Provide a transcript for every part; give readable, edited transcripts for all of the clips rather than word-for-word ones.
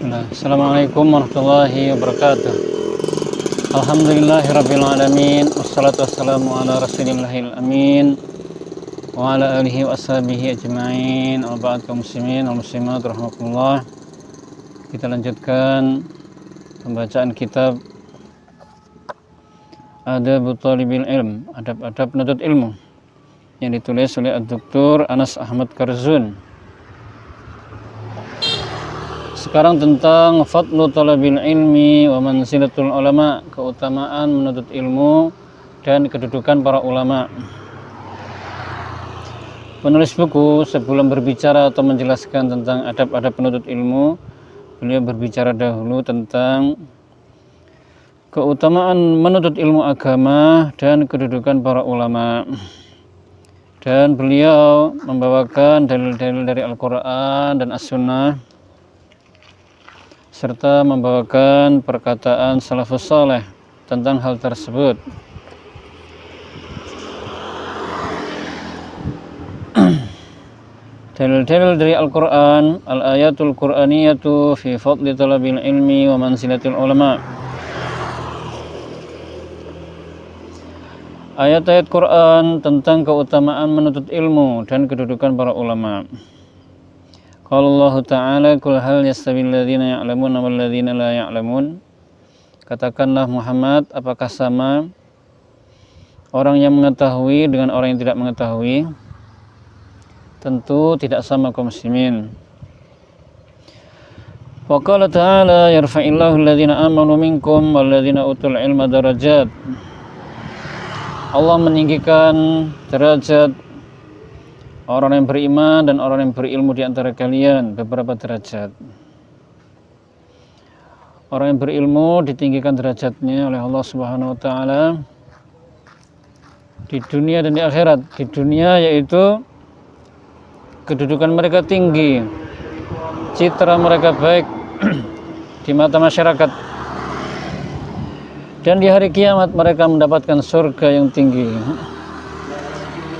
Assalamualaikum warahmatullahi wabarakatuh. Alhamdulillahirrabbilalamin. Wassalatu wassalamu ala rasulillahil amin wa ala alihi wa ashabihi ajma'in. Wa ba'd, kaum muslimin wal muslimat rahmatullah. Kita lanjutkan pembacaan kitab Adab Thalibil Ilm, adab-adab penuntut ilmu, yang ditulis oleh Dr. Anas Ahmad Karzun. Sekarang tentang fadlu talabil ilmi wa manzilatul ulama, keutamaan menuntut ilmu dan kedudukan para ulama. Penulis buku sebelum berbicara atau menjelaskan tentang adab-adab penuntut ilmu, beliau berbicara dahulu tentang keutamaan menuntut ilmu agama dan kedudukan para ulama. Dan beliau membawakan dalil-dalil dari Al-Quran dan As-Sunnah, serta membawakan perkataan salafus saleh tentang hal tersebut. Dalil-dalil dari Al-Quran, al-ayatul Qur'aniyatu fi fadli talabil ilmi wa manzilatil ulama. Ayat-ayat Quran tentang keutamaan menuntut ilmu dan kedudukan para ulama. Qala Allah Ta'ala, qul hal yastawil ladzina ya'lamuna wal ladzina la ya'lamun. Katakanlah Muhammad, apakah sama orang yang mengetahui dengan orang yang tidak mengetahui? Tentu tidak sama, kaum muslimin. Wa qala ta'ala, yarfa'illahu alladzina amanu minkum wal ladzina utul ilma darajat. Allah meninggikan derajat orang yang beriman dan orang yang berilmu di antara kalian beberapa derajat. Orang yang berilmu ditinggikan derajatnya oleh Allah Subhanahu wa taala di dunia dan di akhirat. Di dunia yaitu kedudukan mereka tinggi, citra mereka baik di mata masyarakat. Dan di hari kiamat mereka mendapatkan surga yang tinggi.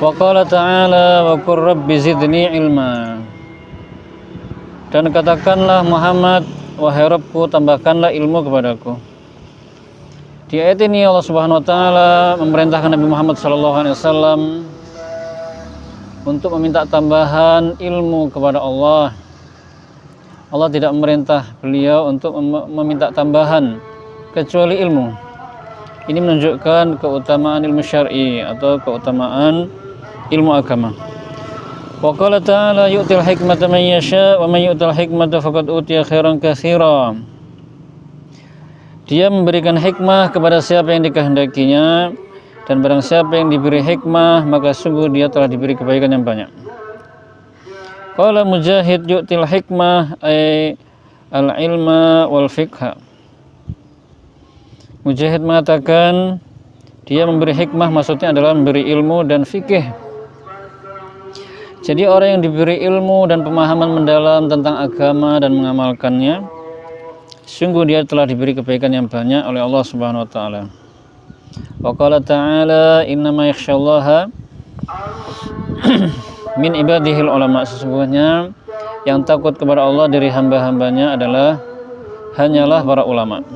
Wa qala ta'ala wa qur rabbi zidni ilma. Dan katakanlah Muhammad, wahai Rabbku, tambahkanlah ilmu kepadaku. Di ayat ini Allah Subhanahu wa taala memerintahkan Nabi Muhammad SAW untuk meminta tambahan ilmu kepada Allah. Allah tidak memerintah beliau untuk meminta tambahan kecuali ilmu. Ini menunjukkan keutamaan ilmu syar'i atau keutamaan ilmu agama. Wa qala ta'ala yu'til hikmata man yasha wa man yu'til hikmata faqad utiya khairan katsira. Dia memberikan hikmah kepada siapa yang dikehendakinya, dan barang siapa yang diberi hikmah maka sungguh dia telah diberi kebaikan yang banyak. Qala Mujahid yu'til hikmah ay al-ilma wal fiqha. Mujahid mengatakan dia memberi hikmah maksudnya adalah memberi ilmu dan fikih. Jadi orang yang diberi ilmu dan pemahaman mendalam tentang agama dan mengamalkannya, sungguh dia telah diberi kebaikan yang banyak oleh Allah Subhanahu wa taala. Wa qala ta'ala innama yakhsyallaha min ibadihil ulama. Sesungguhnya yang takut kepada Allah dari hamba-hambanya adalah hanyalah para ulama.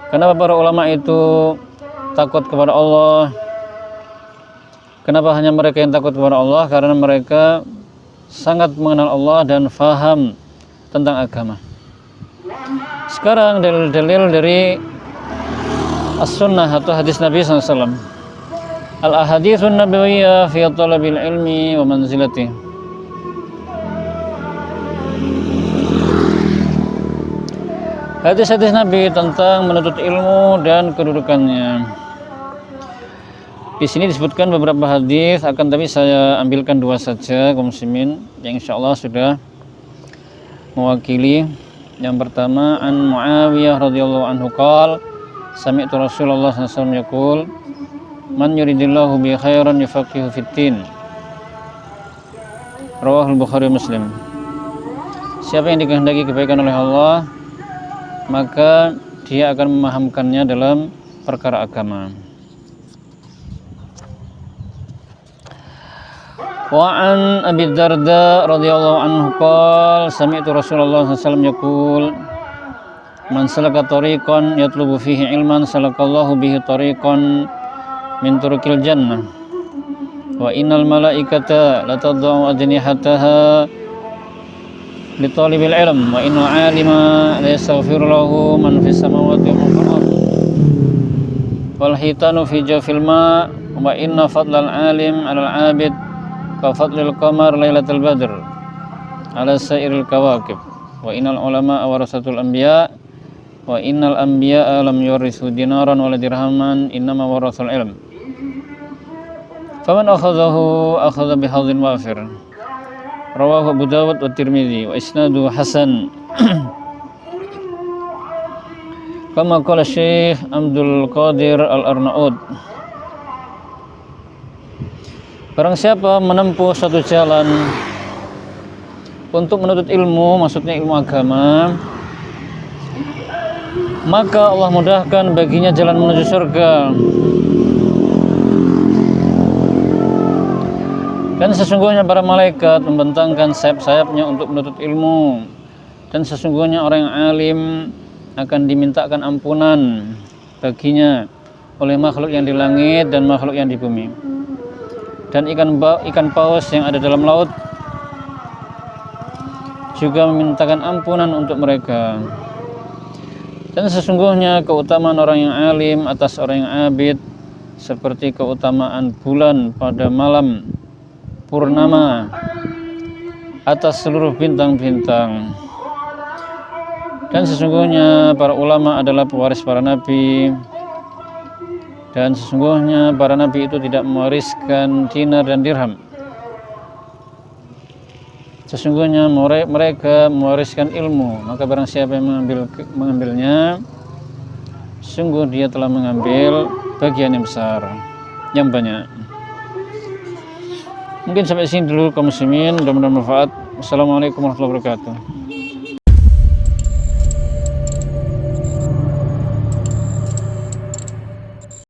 Kenapa para ulama itu takut kepada Allah? Kenapa hanya mereka yang takut kepada Allah? Karena mereka sangat mengenal Allah dan faham tentang agama. Sekarang dalil-dalil dari As-Sunnah atau hadis Nabi SAW. Al-ahadithun nabawiyyah fi talabil ilmi wa manzilati. Hadis-hadis Nabi tentang menuntut ilmu dan kedudukannya. Di sini disebutkan beberapa hadis, akan tapi saya ambilkan dua saja, kaum muslimin, yang insyaallah sudah mewakili. Yang pertama, an Muawiyah radhiyallahu anhu qala, sami'tu Rasulullah sallallahu alaihi wasallam yaqul, man yuridillahu bi khairan yufaqihu fiddin. Rawahul Bukhari Muslim. Siapa yang dikehendaki kebaikan oleh Allah, maka dia akan memahamkannya dalam perkara agama. Wa an Abi Darda radhiyallahu anhu qala sami'tu Rasulullah sallallahu alaihi wasallam yaqul man salaka tariqan yatlubu fihi ilman salakallahu bihi tariqan min turuqil jannah wa innal malaikata latadau ajnihataha li talibil ilm wa innal alima la yastaghfiru lahu man fis samawati wa man fil ardh wal hitanu fi jawfil ma wa inna fadlal alim 'alal 'abid ka fadlil qamar lailatul badr 'ala sairil kawakib wa innal ulama warasatul anbiya wa innal anbiya'a lam yurithu dinaran wala dirhaman innama warathul ilm faman akhadhahu akhadha bihadhin wafir rawahu Abu Dawud wa Tirmidzi wa isnaduhu hasan kama qala Syekh Abdul Qadir Al-Arnaud. Barang siapa menempuh satu jalan untuk menuntut ilmu, maksudnya ilmu agama, maka Allah mudahkan baginya jalan menuju surga. Dan sesungguhnya para malaikat membentangkan sayap-sayapnya untuk menuntut ilmu. Dan sesungguhnya orang yang alim akan dimintakan ampunan baginya oleh makhluk yang di langit dan makhluk yang di bumi. Dan ikan paus yang ada dalam laut juga memintakan ampunan untuk mereka. Dan sesungguhnya keutamaan orang yang alim atas orang yang abid seperti keutamaan bulan pada malam purnama atas seluruh bintang-bintang. Dan sesungguhnya para ulama adalah pewaris para nabi. Dan sesungguhnya para nabi itu tidak mewariskan dinar dan dirham. Sesungguhnya mereka mewariskan ilmu, maka barang siapa yang mengambilnya, sungguh dia telah mengambil bagian yang besar, yang banyak. Mungkin sampai sini dulu kaum muslimin, mudah-mudahan bermanfaat. Assalamualaikum warahmatullahi wabarakatuh.